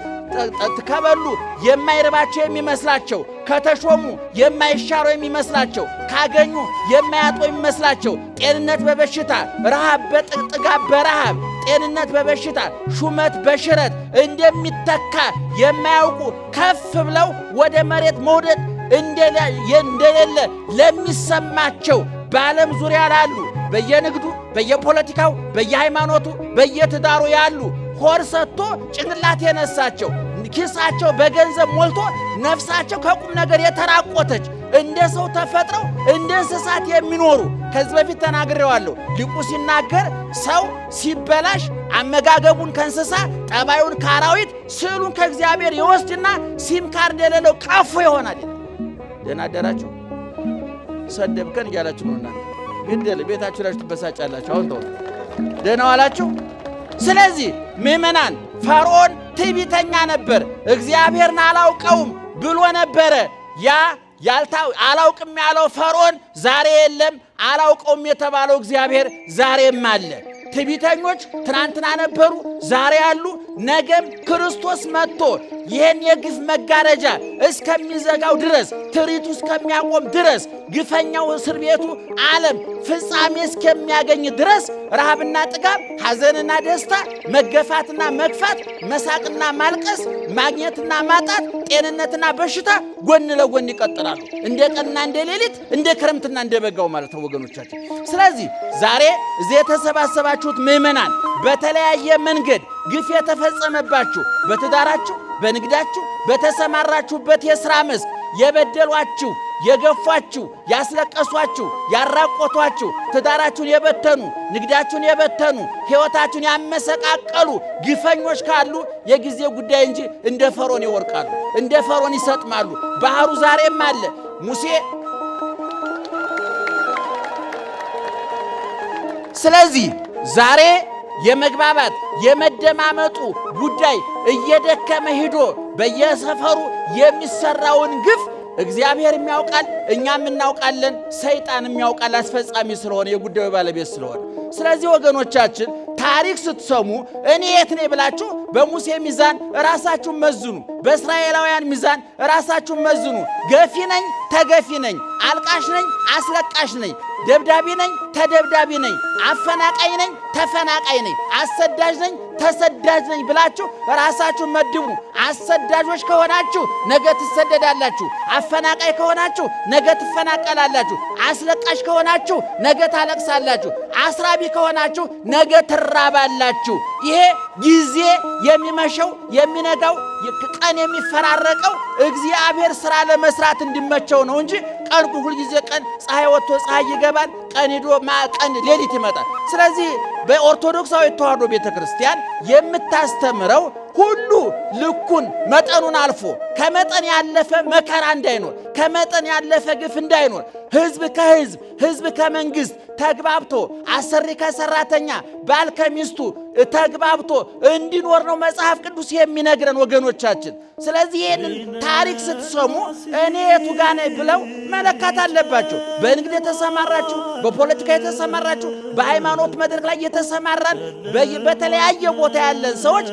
ከበሉ የማይረባቸው የሚመስላቸው፣ ከተሾሙ የማይሻሩ የሚመስላቸው፣ ካገኙ የማያጡ የሚመስላቸው፣ ጤንነት በበሽታ ረሃብ በጥጋብ በረሃብ ጤንነት በበሽታ ሹመት በሽረት እንደሚተካ የማያውቁ ከፍ ብለው ወደ መሬት መውደድ እንደሌለ ለሚሰማቸው በዓለም ዙሪያ ላሉ በየንግዱ በየፖለቲካው በየሃይማኖቱ በየትዳሩ ያሉ ሆር ሰጥቶ ጭንቅላት የነሳቸው ኪሳቸው በገንዘብ ሞልቶ ነፍሳቸው ከቁም ነገር የተራቆተች እንደ ሰው ተፈጥረው እንደ እንስሳት የሚኖሩ ከዚህ በፊት ተናግሬዋለሁ። ሊቁ ሲናገር ሰው ሲበላሽ አመጋገቡን ከእንስሳ ጠባዩን ከአራዊት ስዕሉን ከእግዚአብሔር ይወስድና ሲም ካርድ የሌለው ቀፎ ይሆናል። ደህና አደራችሁ ሰደብከን እያላችሁ ነው እናንተ ግደል ቤታችሁ ላይ ትበሳጫላችሁ። አሁን ተው ደህና ዋላችሁ። ስለዚህ ምእመናን ፈርዖን ትዕቢተኛ ነበር። እግዚአብሔርን አላውቀውም ብሎ ነበረ። ያ አላውቅም ያለው ፈርዖን ዛሬ የለም። አላውቀውም የተባለው እግዚአብሔር ዛሬም አለ። ትዕቢተኞች ትናንትና ነበሩ፣ ዛሬ አሉ፣ ነገም ክርስቶስ መጥቶ ይህን የግፍ መጋረጃ እስከሚዘጋው ድረስ ትርኢቱ እስከሚያቆም ድረስ ግፈኛው እስር ቤቱ ዓለም ፍጻሜ እስከሚያገኝ ድረስ ረሃብና ጥጋብ፣ ሐዘንና ደስታ፣ መገፋትና መግፋት፣ መሳቅና ማልቀስ፣ ማግኘትና ማጣት፣ ጤንነትና በሽታ ጎን ለጎን ይቀጥላሉ። እንደ ቀንና እንደ ሌሊት፣ እንደ ክረምትና እንደ በጋው ማለት ነው ወገኖቻችን። ስለዚህ ዛሬ እዚህ የተሰባሰባችሁት ምእመናን በተለያየ መንገድ ግፍ የተፈጸመባችሁ በትዳራችሁ፣ በንግዳችሁ፣ በተሰማራችሁበት የሥራ መስክ የበደሏችሁ፣ የገፏችሁ፣ ያስለቀሷችሁ፣ ያራቆቷችሁ፣ ትዳራችሁን የበተኑ፣ ንግዳችሁን የበተኑ፣ ሕይወታችሁን ያመሰቃቀሉ ግፈኞች ካሉ የጊዜ ጉዳይ እንጂ እንደ ፈርዖን ይወርቃሉ፣ እንደ ፈርዖን ይሰጥማሉ። ባህሩ ዛሬም አለ። ሙሴ ስለዚህ ዛሬ የመግባባት የመደማመጡ ጉዳይ እየደከመ ሂዶ በየሰፈሩ የሚሰራውን ግፍ እግዚአብሔር የሚያውቃል፣ እኛም እናውቃለን፣ ሰይጣን የሚያውቃል፣ አስፈጻሚ ስለሆነ የጉዳዩ ባለቤት ስለሆነ። ስለዚህ ወገኖቻችን ታሪክ ስትሰሙ እኔ የት ነኝ ብላችሁ በሙሴ ሚዛን ራሳችሁን መዝኑ፣ በእስራኤላውያን ሚዛን ራሳችሁን መዝኑ። ገፊ ነኝ፣ ተገፊ ነኝ፣ አልቃሽ ነኝ፣ አስለቃሽ ነኝ፣ ደብዳቢ ነኝ፣ ተደብዳቢ ነኝ፣ አፈናቃይ ነኝ፣ ተፈናቃይ ነኝ፣ አሰዳጅ ነኝ፣ ተሰዳጅ ነኝ ብላችሁ ራሳችሁን መድቡ። አሰዳጆች ከሆናችሁ ነገ ትሰደዳላችሁ። አፈናቃይ ከሆናችሁ ነገ ትፈናቀላላችሁ። አስለቃሽ ከሆናችሁ ነገ ታለቅሳላችሁ። አስራቢ ከሆናችሁ ነገ ትራባላችሁ። ይሄ ጊዜ የሚመሸው የሚነጋው ቀን የሚፈራረቀው እግዚአብሔር ሥራ ለመስራት እንዲመቸው ነው እንጂ ቀን ሁል ጊዜ ቀን ፀሐይ ወጥቶ ፀሐይ ይገባል፣ ቀን ሄዶ ቀን ሌሊት ይመጣል። ስለዚህ በኦርቶዶክሳዊ ተዋሕዶ ቤተክርስቲያን የምታስተምረው ሁሉ ልኩን መጠኑን አልፎ ከመጠን ያለፈ መከራ እንዳይኖር፣ ከመጠን ያለፈ ግፍ እንዳይኖር፣ ሕዝብ ከሕዝብ ሕዝብ ከመንግስት ተግባብቶ አሰሪ ከሰራተኛ ባል ከሚስቱ ተግባብቶ እንዲኖር ነው መጽሐፍ ቅዱስ የሚነግረን ወገኖቻችን። ስለዚህ ይህንን ታሪክ ስትሰሙ እኔ የቱ ጋር ነኝ ብለው መለካት አለባቸው። በንግድ የተሰማራችሁ፣ በፖለቲካ የተሰማራችሁ፣ በሃይማኖት መድረክ ላይ የተሰማራን በተለያየ ቦታ ያለን ሰዎች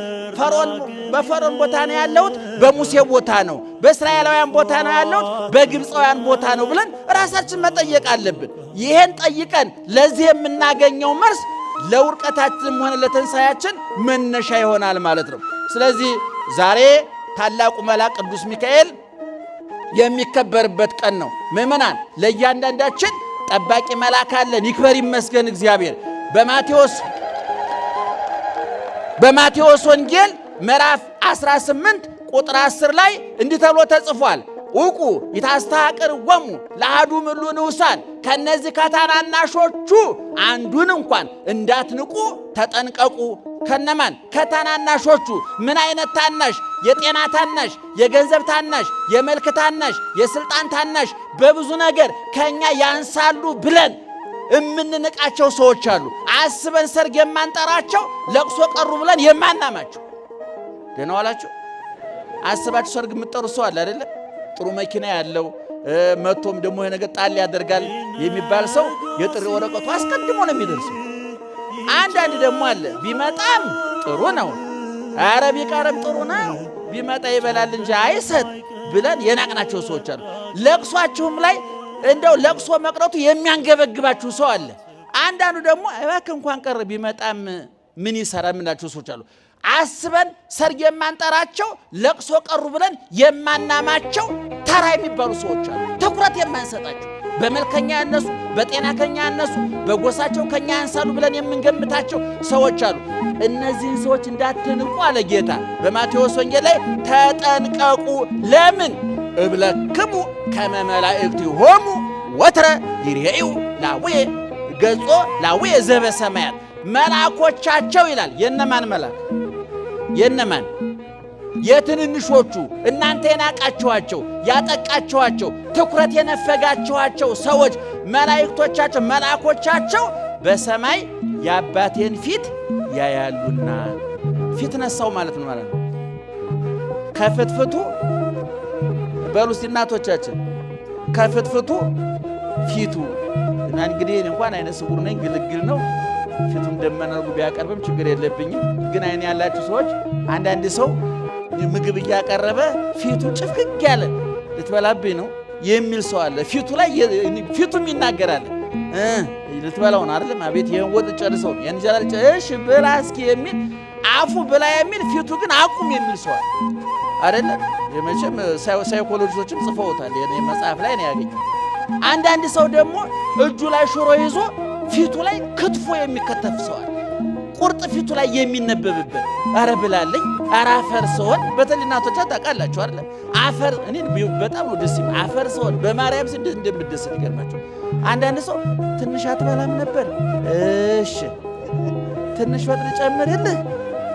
በፈርዖን ቦታ ነው ያለሁት፣ በሙሴ ቦታ ነው፣ በእስራኤላውያን ቦታ ነው ያለሁት፣ በግብፃውያን ቦታ ነው ብለን ራሳችን መጠየቅ አለብን። ይሄን ጠይቀን ለዚህ የምናገኘው መልስ ለውርቀታችንም ሆነ ለትንሣኤያችን መነሻ ይሆናል ማለት ነው። ስለዚህ ዛሬ ታላቁ መልአክ ቅዱስ ሚካኤል የሚከበርበት ቀን ነው። ምእመናን ለእያንዳንዳችን ጠባቂ መልአክ አለን። ይክበር ይመስገን እግዚአብሔር። በማቴዎስ ወንጌል ምዕራፍ 18 ቁጥር 10 ላይ እንዲህ ተብሎ ተጽፏል። ውቁ ይታስተሐቅር ወሙ ለአሐዱ እምእሉ ንዑሳን፣ ከነዚህ ከታናናሾቹ አንዱን እንኳን እንዳትንቁ ተጠንቀቁ። ከነማን? ከታናናሾቹ። ምን አይነት ታናሽ? የጤና ታናሽ፣ የገንዘብ ታናሽ፣ የመልክ ታናሽ፣ የስልጣን ታናሽ፣ በብዙ ነገር ከኛ ያንሳሉ ብለን እምንንቃቸው ሰዎች አሉ። አስበን ሰርግ የማንጠራቸው፣ ለቅሶ ቀሩ ብለን የማናማቸው። ደህና ዋላችሁ። አስባችሁ ሰርግ የምትጠሩ ሰው አለ አይደለ? ጥሩ መኪና ያለው መቶም ደግሞ የነገ ጣል ያደርጋል የሚባል ሰው የጥሪ ወረቀቱ አስቀድሞ ነው የሚደርሰው። አንዳንድ ደግሞ አለ ቢመጣም ጥሩ ነው፣ ኧረ ቢቀርም ጥሩ ነው፣ ቢመጣ ይበላል እንጂ አይሰጥ ብለን የናቅናቸው ሰዎች አሉ። ለቅሷችሁም ላይ እንደው ለቅሶ መቅረቱ የሚያንገበግባችሁ ሰው አለ። አንዳንዱ ደግሞ እባክህ እንኳን ቀረ ቢመጣም ምን ይሰራ ምናቸው ሰዎች አሉ። አስበን ሰርግ የማንጠራቸው ለቅሶ ቀሩ ብለን የማናማቸው ተራ የሚባሉ ሰዎች አሉ። ትኩረት የማንሰጣቸው በመልከኛ ያነሱ፣ በጤና ከኛ ያነሱ፣ በጎሳቸው ከኛ ያንሳሉ ብለን የምንገምታቸው ሰዎች አሉ። እነዚህን ሰዎች እንዳትንቁ አለ ጌታ በማቴዎስ ወንጌል ላይ ተጠንቀቁ። ለምን እብለክሙ ከመ መላእክቲሆሙ ወትረ ይሬኡ ላዌ ገጾ ላዌ ዘበሰማያት መልአኮቻቸው ይላል። የነማን መልአክ? የነማን? የትንንሾቹ እናንተ የናቃችኋቸው ያጠቃችኋቸው ትኩረት የነፈጋችኋቸው ሰዎች መላእክቶቻቸው መልአኮቻቸው በሰማይ የአባቴን ፊት ያያሉና። ፊት ነሳው ማለት ነው ማለት ነው። ከፍትፍቱ በሉ እስቲ እናቶቻችን ከፍትፍቱ ፊቱ እና እንግዲህ እንኳን አይነ ስውር ነኝ ግልግል ነው ፊቱም ደመና ቢያቀርብም ችግር የለብኝም። ግን አይን ያላችሁ ሰዎች አንዳንድ ሰው ምግብ እያቀረበ ፊቱ ጭፍግግ ያለ ልትበላብኝ ነው የሚል ሰው አለ። ፊቱ ላይ ፊቱም ይናገራል ልትበላው ነው አይደለም? አቤት ይሄን ወጥ ጨርሰው የእንጀራ እሺ ብላ እስኪ የሚል አፉ ብላ የሚል ፊቱ ግን አቁም የሚል ሰው አለ አይደለም? የመቼም ሳይኮሎጂስቶችም ጽፈውታል። የኔ መጽሐፍ ላይ ነው ያገኘው። አንዳንድ ሰው ደግሞ እጁ ላይ ሽሮ ይዞ ፊቱ ላይ ክትፎ የሚከተፍ ሰው አለ። ቁርጥ ፊቱ ላይ የሚነበብበት አረ ብላለኝ አረ አፈር ሰውን በተለይ እናቶቻ ታውቃላችሁ አይደል? አፈር እኔ በጣም ነው ደስ ይላል። አፈር ሰውን በማርያም ስንት እንደምደሰት ይገርማችሁ። አንዳንድ ሰው ትንሽ አትበላም ነበር? እሺ ትንሽ ወጥ ልጨምርልህ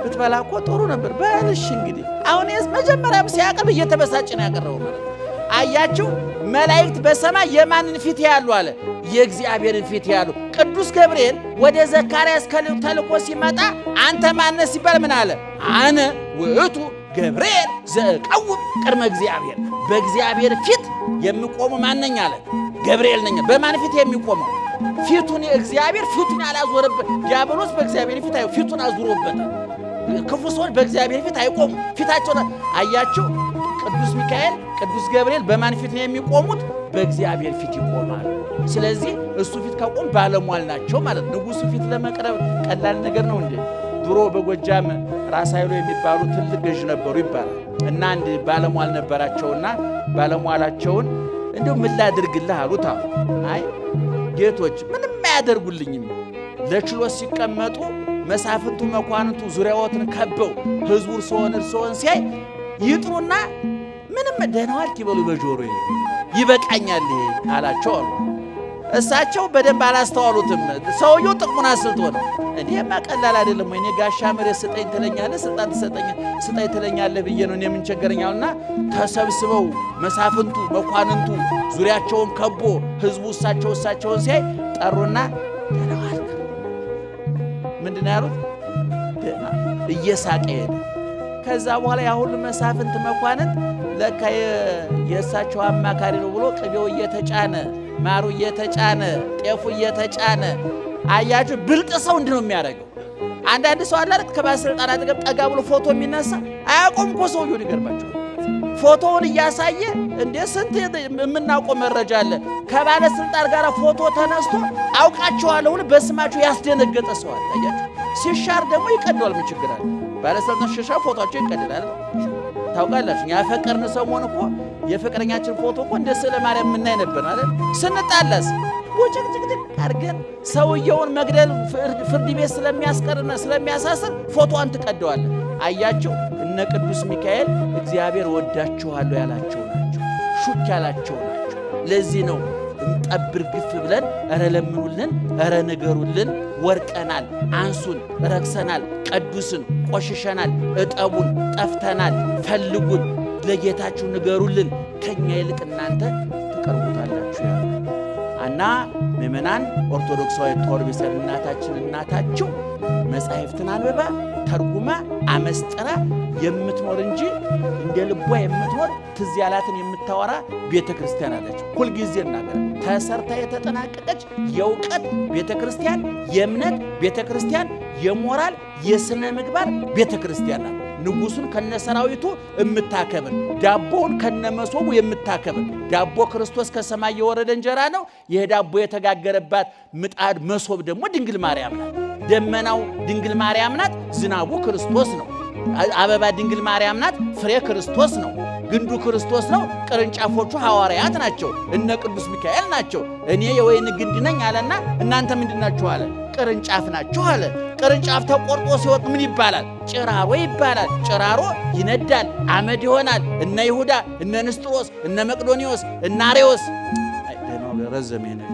ብትበላ እኮ ጥሩ ነበር። በልሽ እንግዲህ አሁን መጀመሪያም ሲያቀርብ እየተበሳጭ ነው ያቀረበው ማለት አያችሁ። መላእክት በሰማይ የማንን ፊት ያሉ አለ? የእግዚአብሔርን ፊት ያሉ። ቅዱስ ገብርኤል ወደ ዘካርያስ ተልኮ ሲመጣ አንተ ማነህ ሲባል ምን አለ? አነ ውእቱ ገብርኤል ዘእቀውም ቅድመ እግዚአብሔር። በእግዚአብሔር ፊት የሚቆመው ማነኝ አለ? ገብርኤል ነኝ። በማን ፊት የሚቆመው? ፊቱን እግዚአብሔር ፊቱን ያላዞረበት ዲያብሎስ በእግዚአብሔር ፊት ፊቱን አዙሮበታል። ክፉ ሰዎች በእግዚአብሔር ፊት አይቆሙ። ፊታቸውን አያችሁ። ቅዱስ ሚካኤል፣ ቅዱስ ገብርኤል በማን ፊት ነው የሚቆሙት? በእግዚአብሔር ፊት ይቆማሉ። ስለዚህ እሱ ፊት ከቆም ባለሟል ናቸው ማለት። ንጉሱ ፊት ለመቅረብ ቀላል ነገር ነው እንዴ? ድሮ በጎጃም ራስ ኃይሉ የሚባሉ ትልቅ ገዥ ነበሩ ይባላል እና አንድ ባለሟል ነበራቸውና ባለሟላቸውን እንደው ምን ላድርግልህ አሉት። አይ ጌቶች ምንም አያደርጉልኝም። ለችሎት ሲቀመጡ መሳፍንቱ መኳንንቱ ዙሪያዎትን ከበው ህዝቡ እርሶን ሲያይ ይጥሩና ምንም ደህና ዋልክ ይበሉ በጆሮዬ ይበቃኛል አላቸው አሉ። እሳቸው በደንብ አላስተዋሉትም። ሰውየው ጥቅሙን አስልቶ ነው። እኔማ ቀላል አይደለም ወይ? እኔ ጋሻ መሬት ስጠኝ ትለኛለህ፣ ስልጣን ስጠኝ ትለኛለህ ብዬ ነው እኔ ምን ቸገረኛልና። ተሰብስበው መሳፍንቱ መኳንንቱ ዙሪያቸውን ከቦ ህዝቡ እሳቸውን ሲያይ ጠሩና ደህና ዋልክ ምንድን ነው ያሉት? እየሳቀ ሄደ። ከዛ በኋላ ያ ሁሉ መሳፍንት መኳንንት ለካ የእሳቸው አማካሪ ነው ብሎ ቅቤው እየተጫነ ማሩ እየተጫነ ጤፉ እየተጫነ አያችሁ። ብልጥ ሰው እንዲህ ነው የሚያደርገው። አንዳንድ ሰው አለ አይደል ከባለስልጣናት አጠገብ ጠጋ ብሎ ፎቶ የሚነሳ አያቆም እኮ ሰውየው ይገርማቸው። ፎቶውን እያሳየ እንደ ስንት የምናውቀው መረጃ አለ። ከባለስልጣን ጋር ፎቶ ተነስቶ አውቃቸዋለሁ ብሎ በስማቸው ያስደነገጠ ሰው አለ። አያችሁ። ሲሻር ደግሞ ይቀደዋል። ምን ችግር አለ? ባለስልጣን ሲሻር ፎቶአቸው ይቀደዳል። ታውቃላችሁ። ያፈቀርን ሰሞን እኮ የፍቅረኛችን ፎቶ እኮ እንደ ስለ ማርያም የምናይ ነበር አይደል? ስንጣላስ ወጭቅጭቅጭቅ አድርገን ሰውየውን መግደል ፍርድ ቤት ስለሚያስቀርና ስለሚያሳስር ፎቶዋን ትቀደዋለን። አያችሁ። እነ ቅዱስ ሚካኤል እግዚአብሔር ወዳችኋለሁ ያላቸው ናቸው፣ ሹክ ያላቸው ናቸው። ለዚህ ነው ጠብር ግፍ ብለን እረ ለምኑልን፣ እረ ንገሩልን፣ ወርቀናል፣ አንሱን፣ ረክሰናል፣ ቀዱስን፣ ቆሽሸናል፣ እጠቡን፣ ጠፍተናል፣ ፈልጉን፣ ለጌታችሁ ንገሩልን፣ ከኛ ይልቅ እናንተ ትቀርቡታላችሁ ያሉ እና ምእመናን ኦርቶዶክሳዊ ተዋሕዶ ቤተክርስቲያን እናታችሁ መጻሕፍትን አንብባ ተርጉማ አመስጥራ የምትኖር እንጂ እንደ ልቧ የምትኖር ትዝ ያላትን የምታወራ ቤተክርስቲያን አለች። ሁል ጊዜ እናገር ተሰርታ የተጠናቀቀች የእውቀት ቤተክርስቲያን፣ የእምነት ቤተክርስቲያን፣ የሞራል የሥነ ምግባር ቤተክርስቲያን ናት። ንጉሱን ከነሰራዊቱ የምታከብር፣ ዳቦውን ከነመሶቡ የምታከብር። ዳቦ ክርስቶስ ከሰማይ የወረደ እንጀራ ነው። ይሄ ዳቦ የተጋገረባት ምጣድ መሶብ ደግሞ ድንግል ማርያም ናት። ደመናው ድንግል ማርያም ናት። ዝናቡ ክርስቶስ ነው። አበባ ድንግል ማርያም ናት። ፍሬ ክርስቶስ ነው። ግንዱ ክርስቶስ ነው። ቅርንጫፎቹ ሐዋርያት ናቸው። እነ ቅዱስ ሚካኤል ናቸው። እኔ የወይን ግንድ ነኝ አለና እናንተ ምንድናችሁ አለ? ቅርንጫፍ ናችሁ አለ። ቅርንጫፍ ተቆርጦ ሲወጥ ምን ይባላል? ጭራሮ ይባላል። ጭራሮ ይነዳል፣ አመድ ይሆናል። እነ ይሁዳ፣ እነ ንስጥሮስ፣ እነ መቅዶኒዎስ፣ እነ አሬዎስ ረዘሜ ነው